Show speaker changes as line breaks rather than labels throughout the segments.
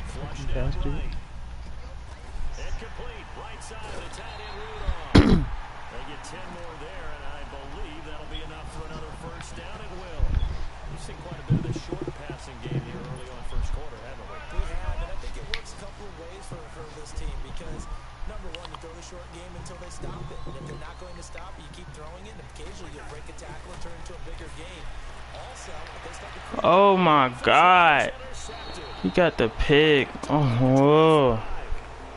Flushed out
Bastard.
right. Incomplete. Right side. The tight end Rudolph. They get 10 more there, and I believe that'll be enough for another first down. It will. We've seen quite a bit of the short passing game here early on first quarter, haven't we?
We have, and I think it works a couple of ways for this team because, number one, you throw the short game until they stop it. And if they're not going to stop it, you keep throwing it, and occasionally you'll break a tackle and turn into a bigger game. Also, if they start to...
Oh my God. He got the pick. Oh. Whoa.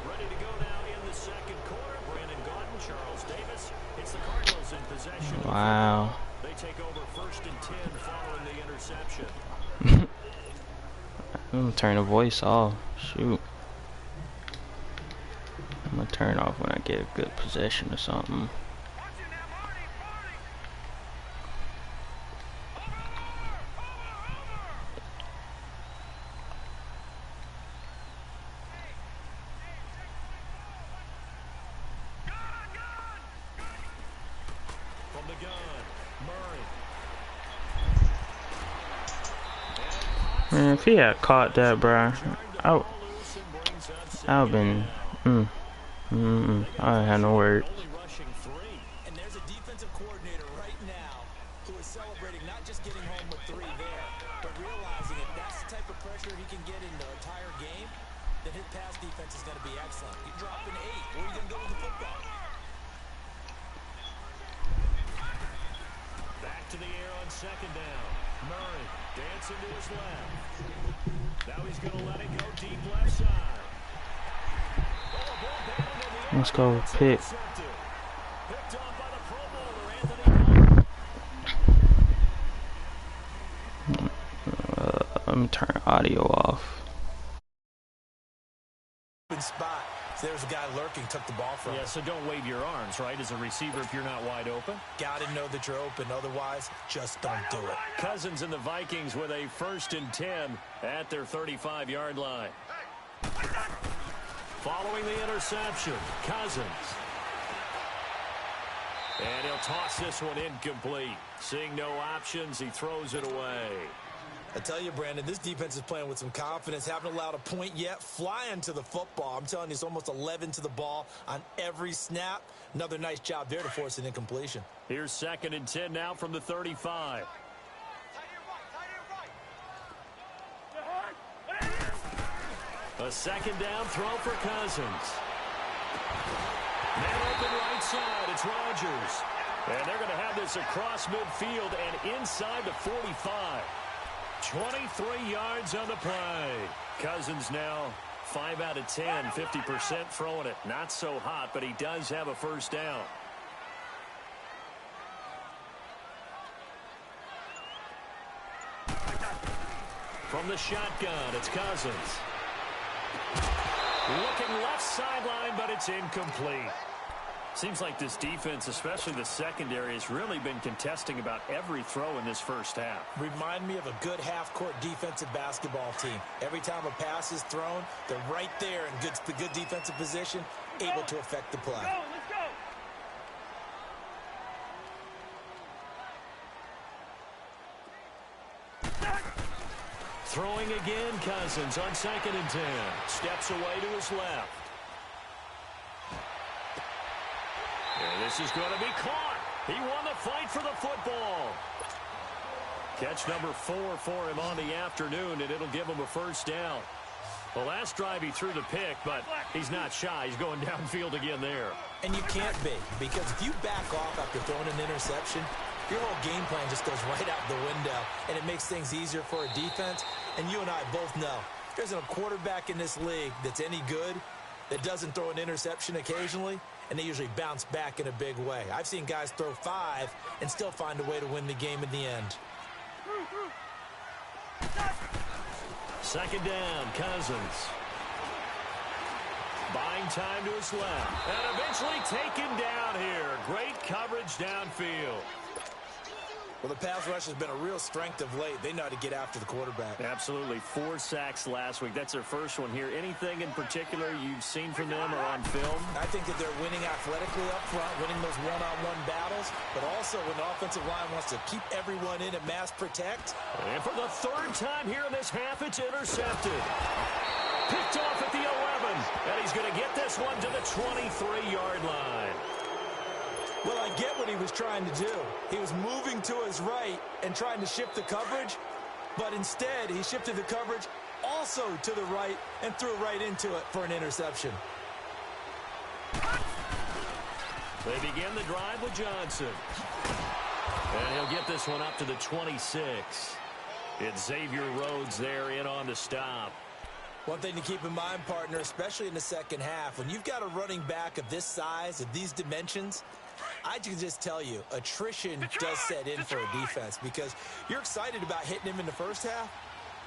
Ready to go now in the second quarter. Brandon Gaudin, Charles Davis. It's the Cardinals in possession.
Wow.
They take over first and 10 following the interception.
I'm gonna turn the voice off. Shoot. I'm gonna turn it off when I get a good possession or something.
From the gun, Murray.
Man, if he had caught that, bro, I would have been. I had no words.
And there's a defensive coordinator right now who is celebrating not just getting home with 3 there, but realizing if that's the type of pressure he can get in the entire game, then his pass defense is going to be excellent. You drop an 8, where are you going to go with the football?
Back to the air on second down. Murray dancing to his left. Now he's going to let it go deep left side.
Let's go pick.
Picked off by the Pro Bowler, Anthony.
Let me turn audio off.
Open spot. There's a guy lurking, took the ball from him.
Yeah, so don't wave your arms, right, as a receiver if you're not wide open.
Got to know that you're open. Otherwise, just don't do it.
Cousins and the Vikings with a first and 10 at their 35-yard line. Following the interception, Cousins. And he'll toss this one incomplete. Seeing no options, he throws it away.
I tell you, Brandon, this defense is playing with some confidence. Haven't allowed a point yet. Flying to the football. I'm telling you, it's almost 11 to the ball on every snap. Another nice job there to force an incompletion.
Here's second and 10 now from the 35. A second down throw for Cousins. Man open right side. It's Rodgers. And they're going to have this across midfield and inside the 45. 23 yards on the play. Cousins now 5 out of 10, 50% throwing it. Not so hot, but he does have a first down. From the shotgun, it's Cousins. Looking left sideline, but it's incomplete. Seems like this defense, especially the secondary, has really been contesting about every throw in this first half.
Remind me of a good half-court defensive basketball team. Every time a pass is thrown, they're right there in good defensive position, able to affect the play.
Let's go.
Throwing again, Cousins on second and 10. Steps away to his left. And this is going to be caught. He won the fight for the football. Catch number 4 for him on the afternoon, and it'll give him a first down. The last drive he threw the pick, but he's not shy. He's going downfield again there.
And you can't be, because if you back off after throwing an interception, your whole game plan just goes right out the window, and it makes things easier for a defense. And you and I both know there isn't a quarterback in this league that's any good that doesn't throw an interception occasionally, and they usually bounce back in a big way. I've seen guys throw 5 and still find a way to win the game in the end.
Second down, Cousins. Buying time to his left. And eventually taken down here. Great coverage downfield.
Well, the pass rush has been a real strength of late. They know how to get after the quarterback.
Absolutely. 4 sacks last week. That's their first one here. Anything in particular you've seen from them or on film?
I think that they're winning athletically up front, winning those one-on-one battles, but also when the offensive line wants to keep everyone in and mass protect.
And for the 3rd time here in this half, it's intercepted. Picked off at the 11, and he's going to get this one to the 23-yard line.
Well, I get what he was trying to do. He was moving to his right and trying to shift the coverage, but instead he shifted the coverage also to the right and threw right into it for an interception.
They begin the drive with Johnson. And he'll get this one up to the 26. It's Xavier Rhodes there in on the stop.
One thing to keep in mind, partner, especially in the second half, when you've got a running back of this size, of these dimensions, I can just tell you, attrition does set in for a defense because you're excited about hitting him in the first half.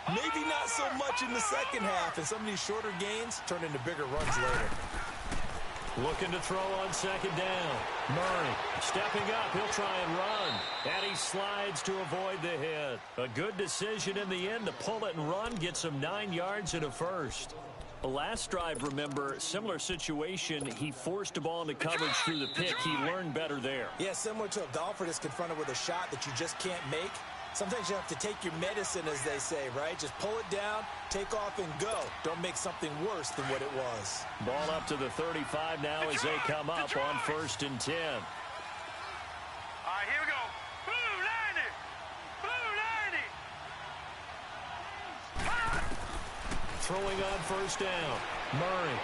Maybe not so much in the second half, and some of these shorter gains turn into bigger runs later.
Looking to throw on second down. Murray stepping up. He'll try and run. And he slides to avoid the hit. A good decision in the end to pull it and run. Gets him 9 yards and a first. The last drive, remember, similar situation. He forced a ball into coverage through the pick. He learned better there.
Yeah, similar to a golfer that's confronted with a shot that you just can't make. Sometimes you have to take your medicine, as they say, right? Just pull it down, take off, and go. Don't make something worse than what it was.
Ball up to the 35 now as they come up on 1st and 10.
All right, here we go. Blue 90.
Throwing on 1st down. Murray.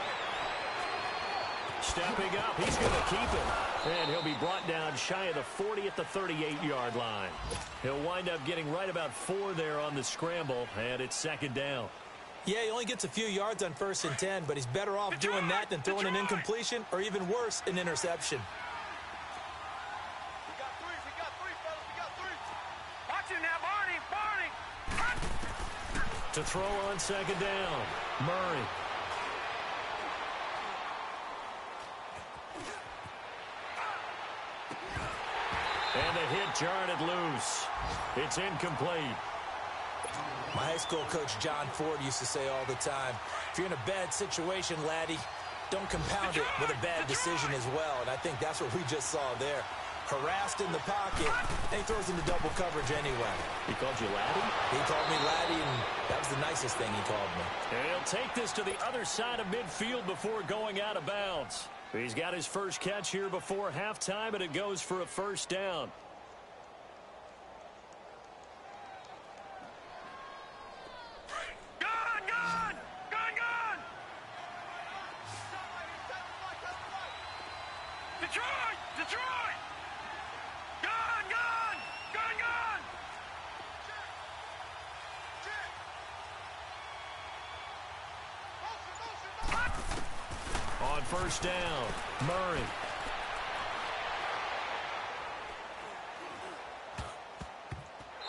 Stepping up. He's going to keep it. And he'll be brought down shy of the 40 at the 38-yard line. He'll wind up getting right about 4 there on the scramble, and it's 2nd down.
Yeah, he only gets a few yards on 1st and 10, but he's better off doing that than throwing an incompletion or even worse, an interception.
We got 3, fellas. We got 3. Watch him now, Barney.
To throw on 2nd down, Murray. And the hit jarred it loose. It's incomplete.
My high school coach, John Ford, used to say all the time, if you're in a bad situation, laddie, don't compound it with a bad decision as well. And I think that's what we just saw there. Harassed in the pocket, and he throws into double coverage anyway.
He called you laddie?
He called me laddie, and that was the nicest thing he called me.
And he'll take this to the other side of midfield before going out of bounds. He's got his first catch here before halftime, and it goes for a 1st down.
Gun! Detroit! Gun!
On 1st down, Murray.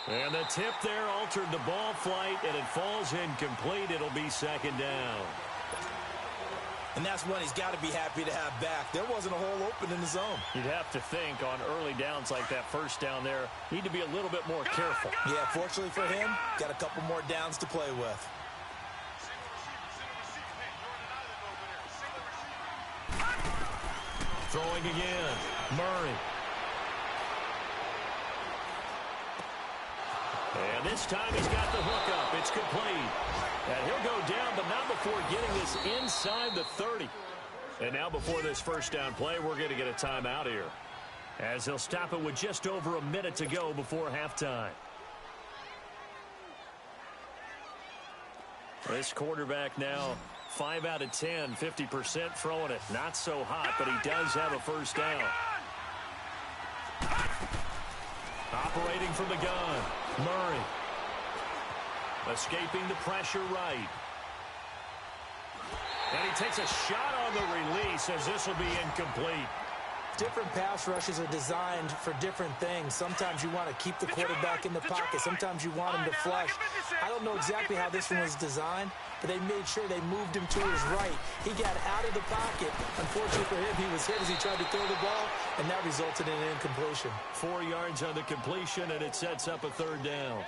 And the tip there altered the ball flight, and it falls incomplete. It'll be 2nd down.
And that's one he's got to be happy to have back. There wasn't a hole open in the zone.
You'd have to think on early downs like that 1st down there, need to be a little bit more careful.
Yeah, fortunately for him, got a couple more downs to play with.
Throwing again, Murray. And this time he's got the hook up. It's complete. And he'll go down, but not before getting this inside the 30. And now before this 1st down play, we're going to get a timeout here, as he'll stop it with just over a minute to go before halftime. This quarterback now 5 out of 10, 50% throwing it. Not so hot, but he does have a 1st down. Operating from the gun, Murray. Escaping the pressure right. And he takes a shot on the release, as this will be incomplete.
different pass rushes are designed for different things. Sometimes you want to keep the quarterback in the pocket. Sometimes you want him to flush. I don't know exactly how this one was designed, but they made sure they moved him to his right. He got out of the pocket. Unfortunately for him, he was hit as he tried to throw the ball, and that resulted in an incompletion.
4 yards on the completion, and it sets up a third down.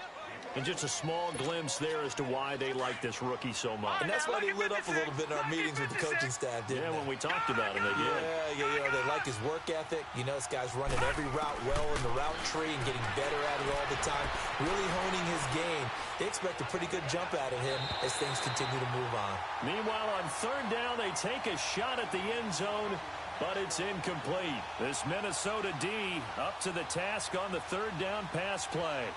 And just a small glimpse there as to why they like this rookie so much.
And that's why they lit up a little bit in our meetings with the coaching staff, didn't they?
Yeah, when we talked about him, they did.
Yeah, they like his work ethic. You know, this guy's running every route well in the route tree and getting better at it all the time, really honing his game. They expect a pretty good jump out of him as things continue to move on.
Meanwhile, on third down, they take a shot at the end zone, but it's incomplete. This Minnesota D up to the task on the third down pass play.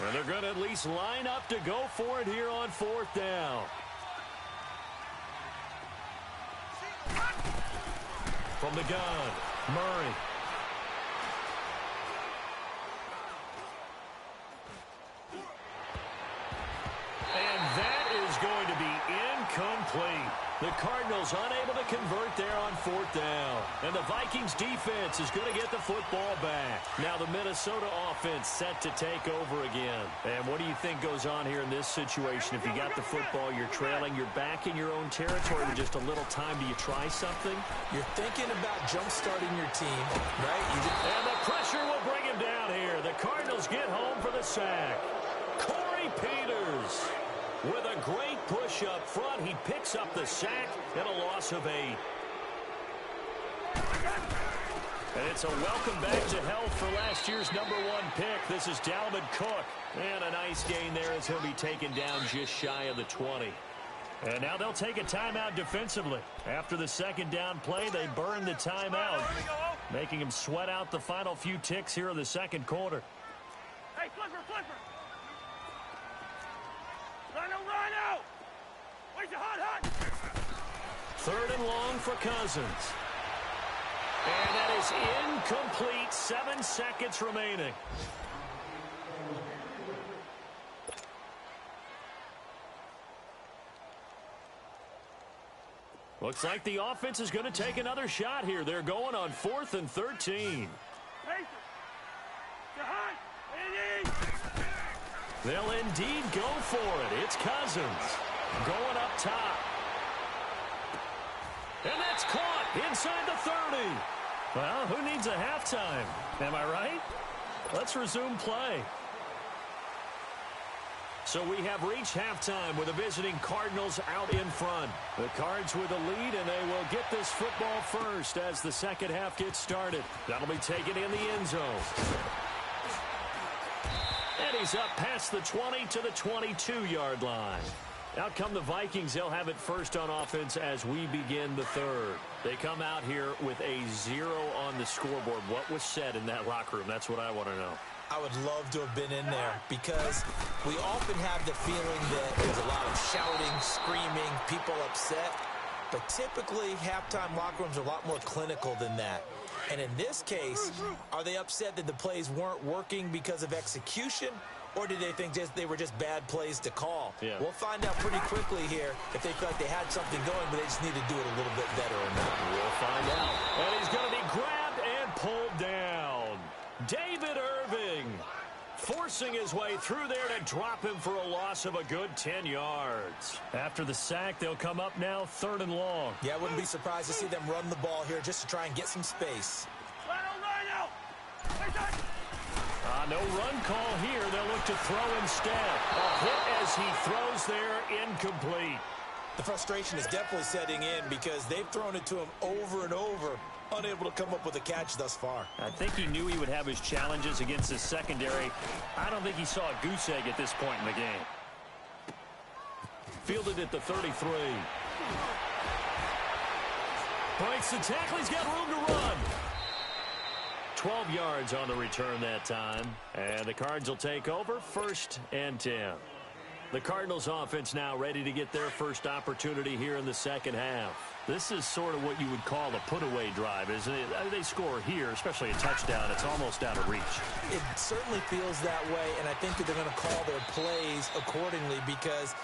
And they're going to at least line up to go for it here on fourth down. From the gun, Murray. And that is going to be incomplete. The Cardinals unable to convert there on fourth down. And the Vikings defense is going to get the football back. Now the Minnesota offense set to take over again. And what do you think goes on here in this situation? If you got the football, you're trailing, you're back in your own territory with just a little time. Do you try something?
You're thinking about jump-starting your team, right?
And the pressure will bring him down here. The Cardinals get home for the sack. Corey Peters with a great push up front. He picks up the sack and a loss of 8. And it's a welcome back to health for last year's #1 pick. This is Dalvin Cook. And a nice gain there as he'll be taken down just shy of the 20. And now they'll take a timeout defensively. After the second down play, they burn the timeout, making him sweat out the final few ticks here in the second quarter.
Hey, flipper! Rhino! Where's your hot?
Third and long for Cousins. And that is incomplete. 7 seconds remaining. Looks like the offense is going to take another shot here. They're going on 4th and 13. They'll indeed go for it. It's Cousins going up top. And that's caught inside the 30. Well, who needs a halftime? Am I right? Let's resume play. So we have reached halftime with the visiting Cardinals out in front. The Cards with a lead, and they will get this football first as the second half gets started. That'll be taken in the end zone. And he's up past the 20 to the 22-yard line. Out come the Vikings. They'll have it first on offense as we begin the third. They come out here with a 0 on the scoreboard. What was said in that locker room? That's what I want to know.
I would love to have been in there because we often have the feeling that there's a lot of shouting, screaming, people upset. But typically, halftime locker rooms are a lot more clinical than that. And in this case, are they upset that the plays weren't working because of execution? Or did they think they were just bad plays to call?
Yeah.
We'll find out pretty quickly here if they feel like they had something going, but they just need to do it a little bit better or not.
We'll find out. And he's going to be grabbed and pulled down. David Irving forcing his way through there to drop him for a loss of a good 10 yards. After the sack, they'll come up now 3rd and long.
Yeah, I wouldn't be surprised to see them run the ball here just to try and get some space.
No run call here. They'll look to throw instead. A hit as he throws there, incomplete.
The frustration is definitely setting in because they've thrown it to him over and over, unable to come up with a catch thus far.
I think he knew he would have his challenges against his secondary. I don't think he saw a goose egg at this point in the game. Fielded at the 33. Breaks the tackle. He's got room to run. 12 yards on the return that time. And the Cards will take over 1st and 10. The Cardinals offense now ready to get their first opportunity here in the second half. This is sort of what you would call a put-away drive, isn't it? They score here, especially a touchdown. It's almost out of reach.
It certainly feels that way, and I think that they're going to call their plays accordingly, because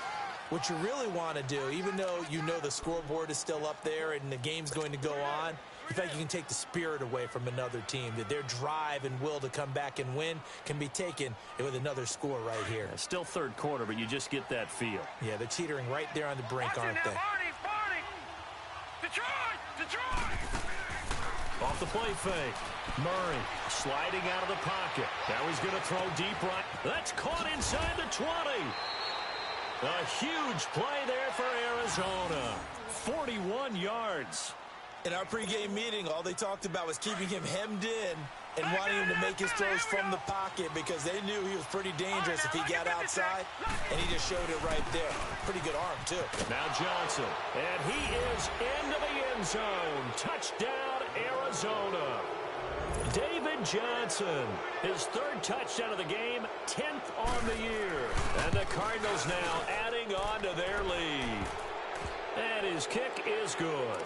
what you really want to do, even though you know the scoreboard is still up there and the game's going to go on, in fact, you can take the spirit away from another team, that their drive and will to come back and win can be taken with another score right here.
Yeah, still third quarter, but you just get that feel.
Yeah, they're teetering right there on the brink, aren't they?
Detroit!
Off the play fake. Murray sliding out of the pocket. Now he's going to throw deep right. That's caught inside the 20. A huge play there for Arizona. 41 yards.
In our pregame meeting, all they talked about was keeping him hemmed in and wanting him to make his throws from the pocket, because they knew he was pretty dangerous if he got outside, and he just showed it right there. Pretty good arm, too.
Now Johnson, and he is into the end zone. Touchdown, Arizona. David Johnson, his third touchdown of the game, 10th on the year. And the Cardinals now adding on to their lead. And his kick is good.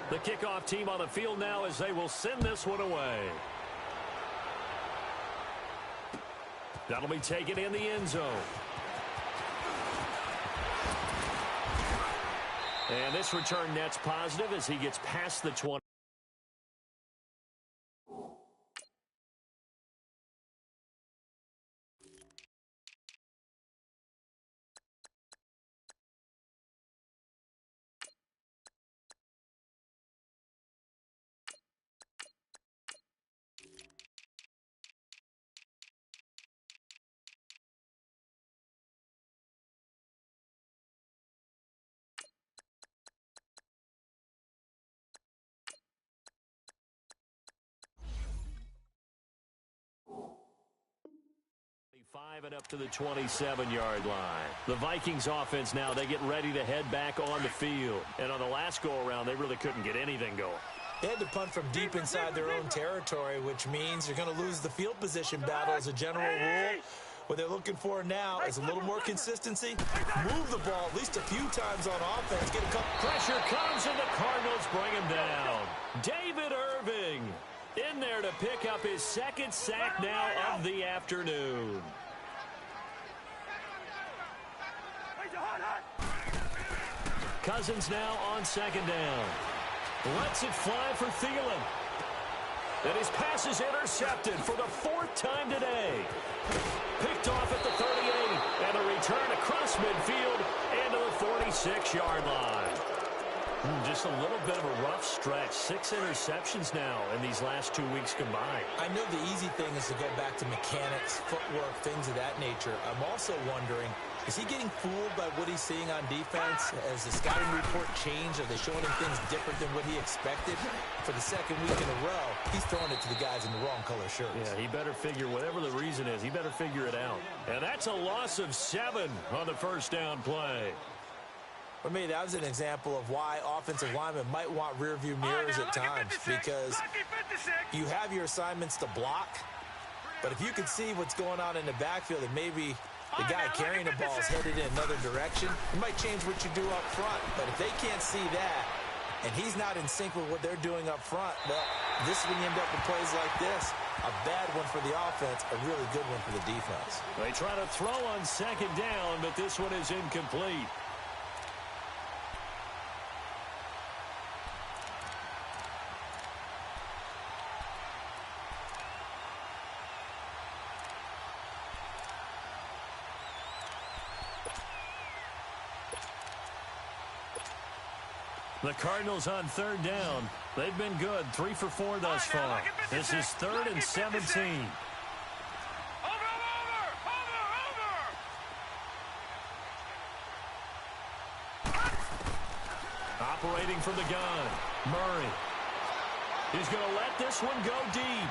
The kickoff team on the field now as they will send this one away. That'll be taken in the end zone. And this return net's positive as he gets past the 20. Five and up to the 27-yard line. The Vikings offense now, they get ready to head back on the field. And on the last go-around, they really couldn't get anything going.
They had to punt from deep inside their own territory, which means you're going to lose the field position battle as a general rule. What they're looking for now is a little more consistency. Move the ball at least a few times on offense. Get a couple.
Pressure comes, and the Cardinals bring him down. David Irving in there to pick up his second sack now of the afternoon. Cousins now on second down. Lets it fly for Thielen. And his pass is intercepted for the fourth time today. Picked off at the 38. And a return across midfield into the 46-yard line. Just a little bit of a rough stretch. 6 interceptions now in these last 2 weeks combined.
I know the easy thing is to go back to mechanics, footwork, things of that nature. I'm also wondering, is he getting fooled by what he's seeing on defense? Has the scouting report changed? Are they showing him things different than what he expected? For the second week in a row, he's throwing it to the guys in the wrong color shirts.
Yeah, he better figure, whatever the reason is, he better figure it out. And that's a loss of 7 on the first down play.
For me, that was an example of why offensive linemen might want rearview mirrors at times, because you have your assignments to block, but if you can see what's going on in the backfield and maybe the guy carrying the ball is headed in another direction, it might change what you do up front. But if they can't see that and he's not in sync with what they're doing up front, well, this is when you end up with plays like this. A bad one for the offense, a really good one for the defense.
They try to throw on second down, but this one is incomplete. The Cardinals on third down. They've been good. 3 for 4 thus far. This is 3rd and 17. Operating from the gun. Murray. He's going to let this one go deep.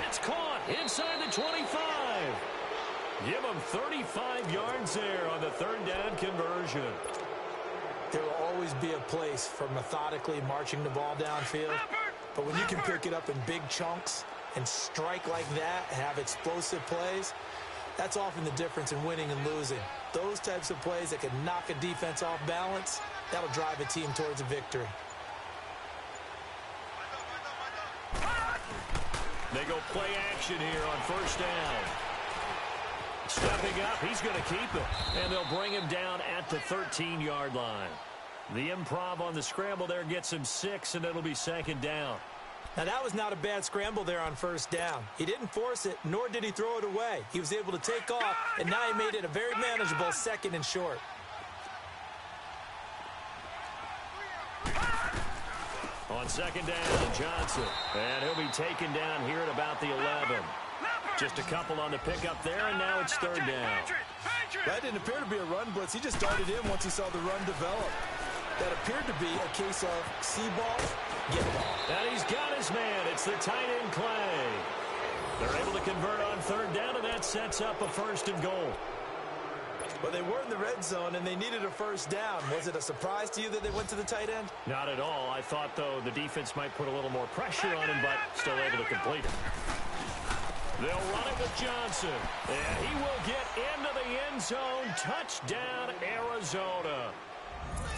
It's caught inside the 25. Give them 35 yards there on the third down conversion.
There will always be a place for methodically marching the ball downfield. But when you can pick it up in big chunks and strike like that and have explosive plays, that's often the difference in winning and losing. Those types of plays that can knock a defense off balance, that'll drive a team towards a victory.
They go play action here on first down. Stepping up, he's going to keep it. And they'll bring him down at the 13-yard line. The improv on the scramble there gets him 6, and it'll be second down.
Now, that was not a bad scramble there on first down. He didn't force it, nor did he throw it away. He was able to take off, and now he made it a very manageable second and short.
On second down, Johnson. And he'll be taken down here at about the 11. Just a couple on the pickup there, and now it's third down.
That didn't appear to be a run blitz. He just darted in once he saw the run develop. That appeared to be a case of see ball, get ball.
And he's got his man. It's the tight end, Clay. They're able to convert on third down, and that sets up a first and goal.
Well, they were in the red zone, and they needed a first down. Was it a surprise to you that they went to the tight end?
Not at all. I thought, though, the defense might put a little more pressure on him, but still able to complete it. They'll run it with Johnson, and he will get into the end zone. Touchdown, Arizona.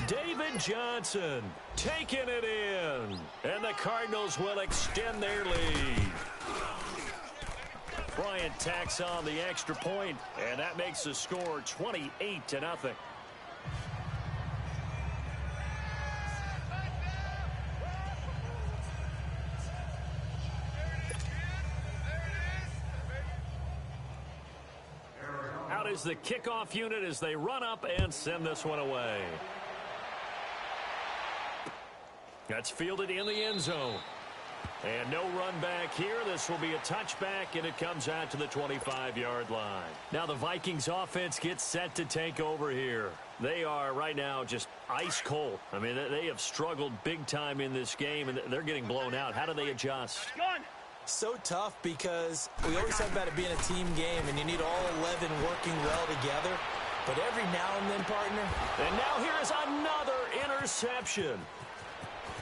David Johnson taking it in, and the Cardinals will extend their lead. Bryant tacks on the extra point, and that makes the score 28-0. Out is the kickoff unit as they run up and send this one away. That's fielded in the end zone. And no run back here. This will be a touchback, and it comes out to the 25-yard line. Now the Vikings offense gets set to take over here. They are right now just ice cold. I mean, they have struggled big time in this game, and they're getting blown out. How do they adjust?
So tough because we always talk about it being a team game, and you need all 11 working well together. But every now and then, partner.
And now here is another interception.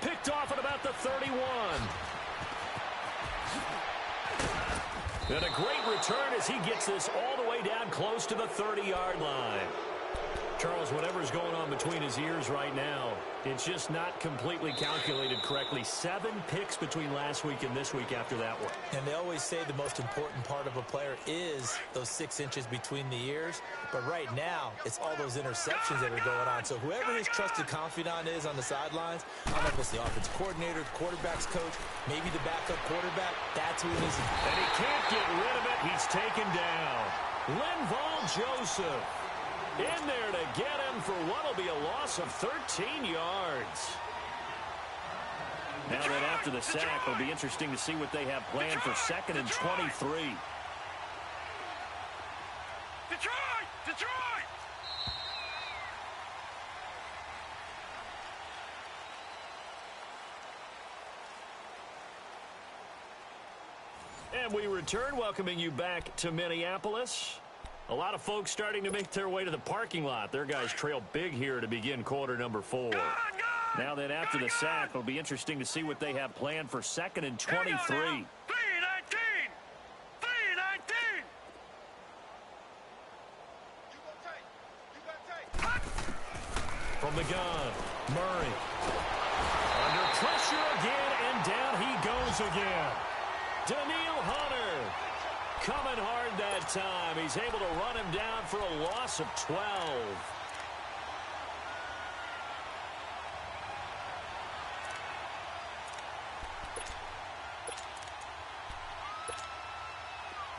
Picked off at about the 31. And a great return as he gets this all the way down close to the 30-yard line. Charles, whatever's going on between his ears right now, it's just not completely calculated correctly. 7 picks between last week and this week after that one.
And they always say the most important part of a player is those 6 inches between the ears. But right now, it's all those interceptions that are going on. So whoever his trusted confidant is on the sidelines, I don't know if it's the offensive coordinator, the quarterback's coach, maybe the backup quarterback, that's who he needs to be.
And he can't get rid of it. He's taken down. Linval Joseph in there to get him for what will be a loss of 13 yards. Now that after the sack, it'll be interesting to see what they have planned for second and 23.
Detroit!
And we return, welcoming you back to Minneapolis. A lot of folks starting to make their way to the parking lot. Their guys trail big here to begin quarter number 4. Now that after the sack, it'll be interesting to see what they have planned for second and 23.
3-19!
From the gun, Murray. Under pressure again, and down he goes again. Daniil Hunter coming hard that time. He's able to run him down for a loss of 12.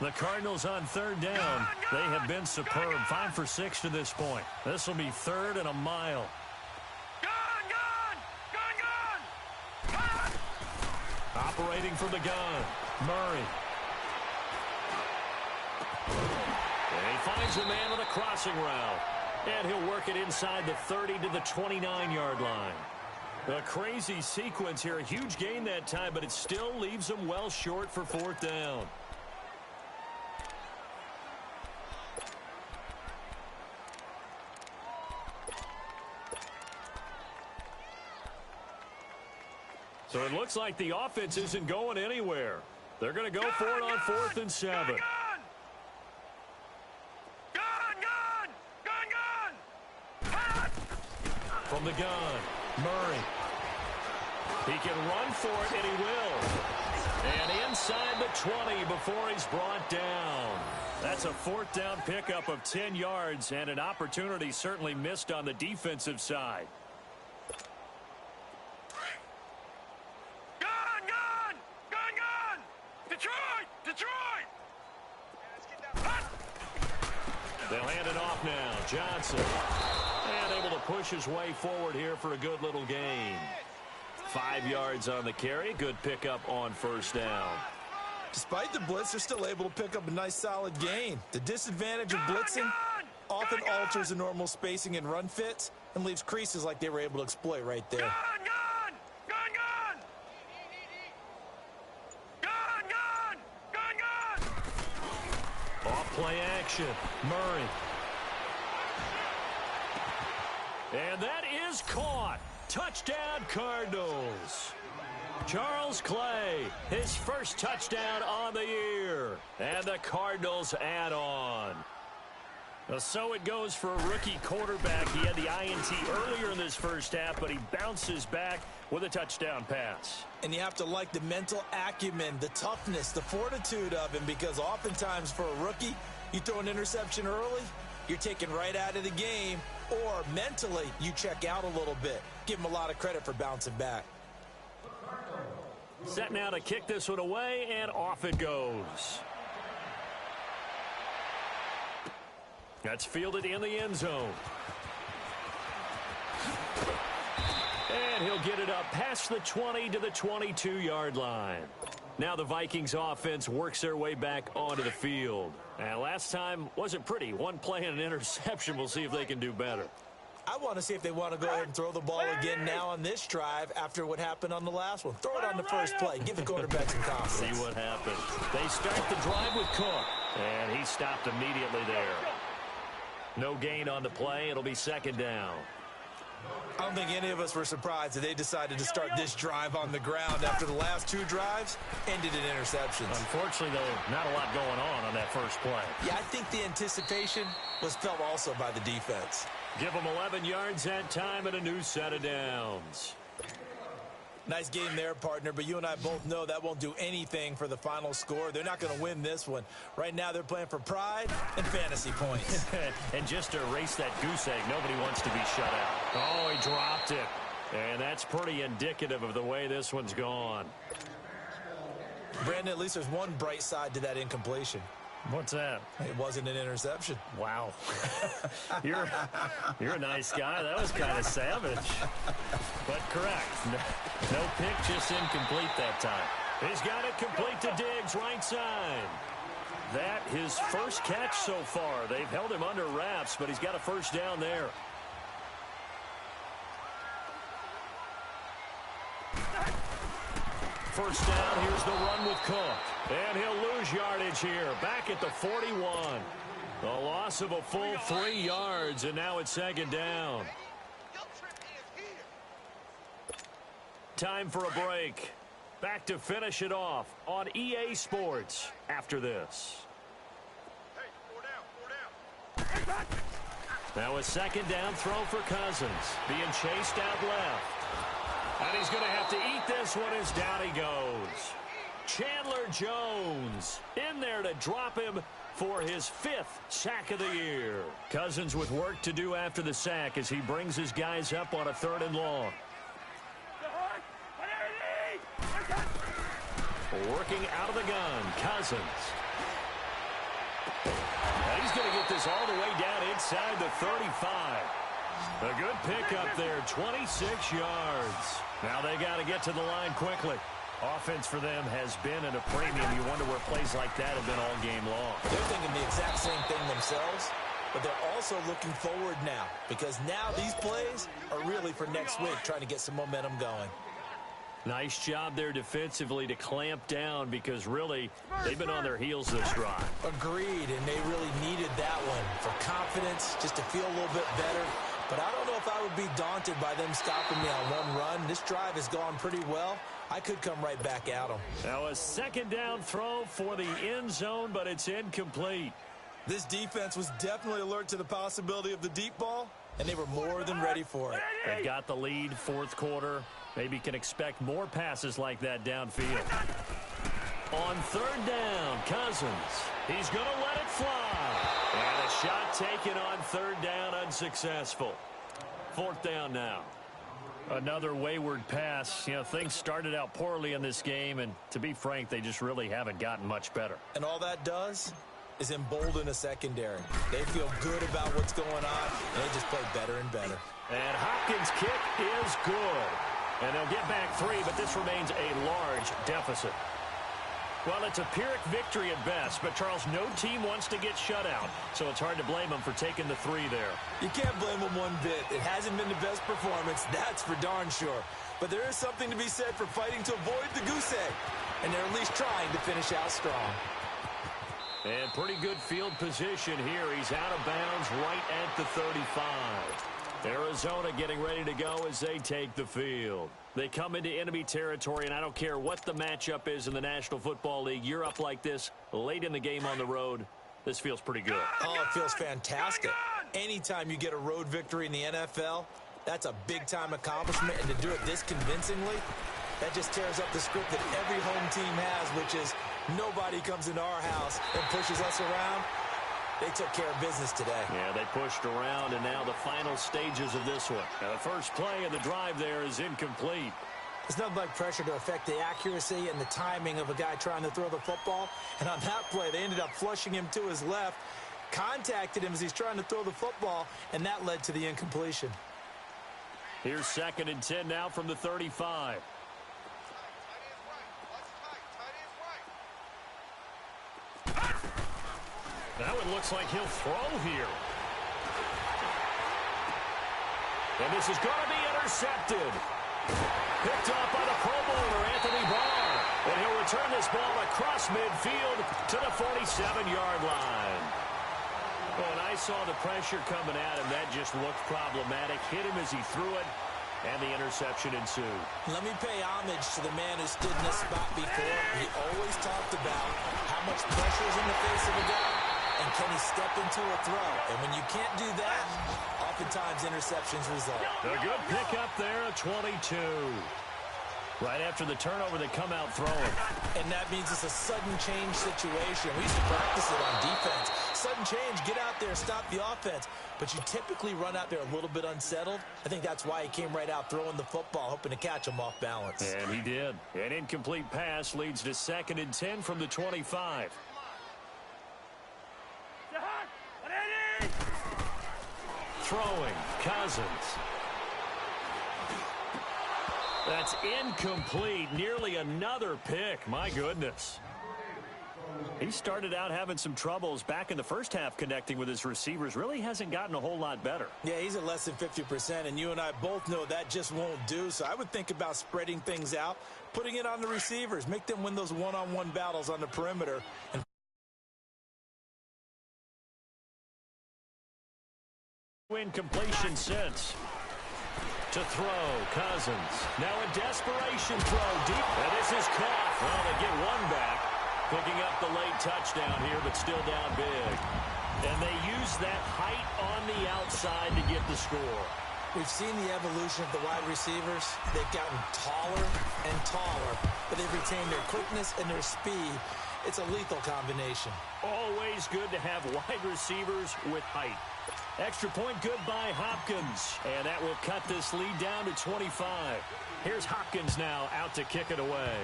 The Cardinals on third down. They have been superb. 5 for 6 to this point. This will be third and a mile. Operating from the gun, Murray. And he finds a man on a crossing route. And he'll work it inside the 30 to the 29-yard line. A crazy sequence here. A huge gain that time, but it still leaves him well short for fourth down. So it looks like the offense isn't going anywhere. They're going to go for it on 4th and 7. From the gun, Murray. He can run for it, and he will. And inside the 20 before he's brought down. That's a 4th down pickup of 10 yards, and an opportunity certainly missed on the defensive side.
Detroit!
They'll hand it off now. Johnson. And able to push his way forward here for a good little gain. 5 yards on the carry. Good pickup on 1st down.
Despite the blitz, they're still able to pick up a nice solid gain. The disadvantage of blitzing often alters the normal spacing and run fits and leaves creases like they were able to exploit right there.
Off play action. Murray. And that is caught. Touchdown, Cardinals. Charles Clay, his first touchdown on the year. And the Cardinals add on. Well, so it goes for a rookie quarterback. He had the INT earlier in this first half, but he bounces back with a touchdown pass.
And you have to like the mental acumen, the toughness, the fortitude of him, because oftentimes for a rookie, you throw an interception early, you're taken right out of the game, or mentally you check out a little bit. Give him a lot of credit for bouncing back.
Set now to kick this one away, and off it goes. That's fielded in the end zone. And he'll get it up past the 20 to the 22-yard line. Now the Vikings offense works their way back onto the field. And last time wasn't pretty. One play and an interception. We'll see if they can do better.
I want to see if they want to go ahead and throw the ball again now on this drive after what happened on the last one. Throw it on the first play. Give the quarterback some confidence.
See what happens. They start the drive with Cook. And he stopped immediately there. No gain on the play. It'll be 2nd down.
I don't think any of us were surprised that they decided to start this drive on the ground after the last 2 drives ended in interceptions.
Unfortunately, though, not a lot going on that first play.
Yeah, I think the anticipation was felt also by the defense.
Give them 11 yards that time and a new set of downs.
Nice game there, partner, but you and I both know that won't do anything for the final score. They're not going to win this one. Right now, they're playing for pride and fantasy points.
And just to erase that goose egg, nobody wants to be shut out. Oh, he dropped it. And that's pretty indicative of the way this one's gone.
Brandon, at least there's one bright side to that incompletion.
What's that?
It wasn't an interception.
Wow. You're a nice guy. That was kind of savage. But correct. No pick, just incomplete that time. He's got it complete to Diggs, right side. That his first catch so far. They've held him under wraps, but he's got a first down there. First down, here's the run with Cook. And he'll lose yardage here, back at the 41. A loss of a full 3 yards, and now it's 2nd down. Time for a break. Back to finish it off on EA Sports after this. Now a 2nd down throw for Cousins, being chased out left. And he's going to have to eat this one as down he goes. Chandler Jones in there to drop him for his 5th sack of the year. Cousins with work to do after the sack as he brings his guys up on a 3rd and long. Working out of the gun, Cousins. And he's going to get this all the way down inside the 35. A good pickup there, 26 yards. Now they got to get to the line quickly. Offense for them has been at a premium. You wonder where plays like that have been all game long.
They're thinking the exact same thing themselves, but they're also looking forward now because now these plays are really for next week, trying to get some momentum going.
Nice job there defensively to clamp down because really they've been on their heels this drive.
Agreed, and they really needed that one for confidence, just to feel a little bit better. but I don't know if I would be daunted by them stopping me on one run. This drive has gone pretty well. I could come right back at them.
Now a second down throw for the end zone, but it's incomplete.
This defense was definitely alert to the possibility of the deep ball, and they were more than ready for it.
They've got the lead, fourth quarter. Maybe can expect more passes like that downfield. On third down, Cousins. He's going to let it fly. And a shot taken on third down, unsuccessful. Fourth down now. Another wayward pass. You know, things started out poorly in this game, and to be frank, they just really haven't gotten much better.
And all that does is embolden a secondary. They feel good about what's going on, and they just play better and better.
And Hopkins' kick is good. And they'll get back 3, but this remains a large deficit. Well, it's a Pyrrhic victory at best, but, Charles, no team wants to get shut out, so it's hard to blame them for taking the 3 there.
You can't blame them one bit. It hasn't been the best performance, that's for darn sure. But there is something to be said for fighting to avoid the goose egg, and they're at least trying to finish out strong.
And pretty good field position here. He's out of bounds right at the 35. Arizona getting ready to go as they take the field. They come into enemy territory, and I don't care what the matchup is in the National Football League. You're up like this late in the game on the road. This feels pretty good.
Oh, it feels fantastic. Anytime you get a road victory in the NFL, that's a big-time accomplishment, and to do it this convincingly, that just tears up the script that every home team has, which is nobody comes into our house and pushes us around. They took care of business today.
Yeah, they pushed around, and now the final stages of this one. Now, the first play of the drive there is incomplete.
It's nothing like pressure to affect the accuracy and the timing of a guy trying to throw the football. And on that play, they ended up flushing him to his left, contacted him as he's trying to throw the football, and that led to the incompletion.
Here's 2nd and 10 now from the 35. Now it looks like he'll throw here. And this is going to be intercepted. Picked off by the Pro Bowler, Anthony Barr. And he'll return this ball across midfield to the 47-yard line. Oh, and I saw the pressure coming at him. That just looked problematic. Hit him as he threw it, and the interception ensued.
Let me pay homage to the man who stood in this spot before. He always talked about how much pressure is in the face of a guy, and can he step into a throw? And when you can't do that, oftentimes interceptions result.
A good pickup there, a 22. Right after the turnover, they come out throwing.
And that means it's a sudden change situation. We used to practice it on defense. Sudden change, get out there, stop the offense. But you typically run out there a little bit unsettled. I think that's why he came right out throwing the football, hoping to catch him off balance.
And he did. An incomplete pass leads to 2nd and 10 from the 25. Throwing, Cousins. That's incomplete. Nearly another pick. My goodness. He started out having some troubles back in the first half connecting with his receivers. Really hasn't gotten a whole lot better.
Yeah, he's at less than 50%, and you and I both know that just won't do. So I would think about spreading things out, putting it on the receivers, make them win those one-on-one battles on the perimeter. And
incompletion since. To throw, Cousins. Now a desperation throw deep. And this is caught. Well, they get one back. Picking up the late touchdown here, but still down big. And they use that height on the outside to get the score.
We've seen the evolution of the wide receivers. They've gotten taller and taller, but they've retained their quickness and their speed. It's a lethal combination.
Always good to have wide receivers with height. Extra point good by Hopkins. And that will cut this lead down to 25. Here's Hopkins now out to kick it away.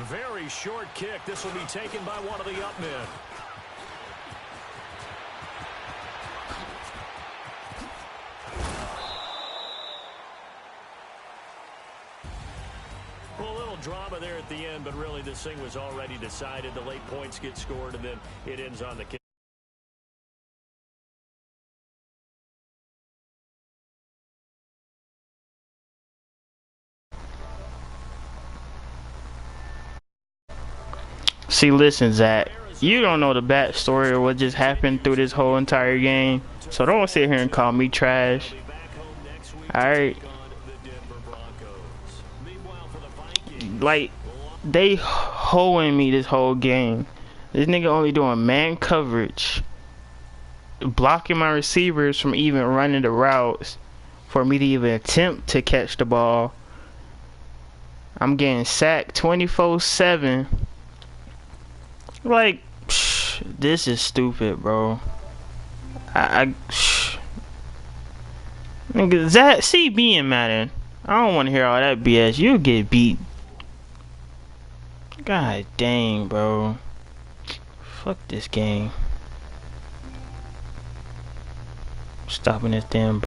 Very short kick. This will be taken by one of the up men. Well, a little drama there at the end, but really this thing was already decided. The late points get scored, and then it ends on the kick.
See, listen, Zach. You don't know the backstory or what just happened through this whole entire game. So don't sit here and call me trash. Alright. Like, they hoeing me this whole game. This nigga only doing man coverage, blocking my receivers from even running the routes for me to even attempt to catch the ball. I'm getting sacked 24/7. Like, this is stupid, bro. Nigga, Zach, CB in Madden. I don't want to hear all that BS. You'll get beat. God dang, bro. Fuck this game. Stopping this damn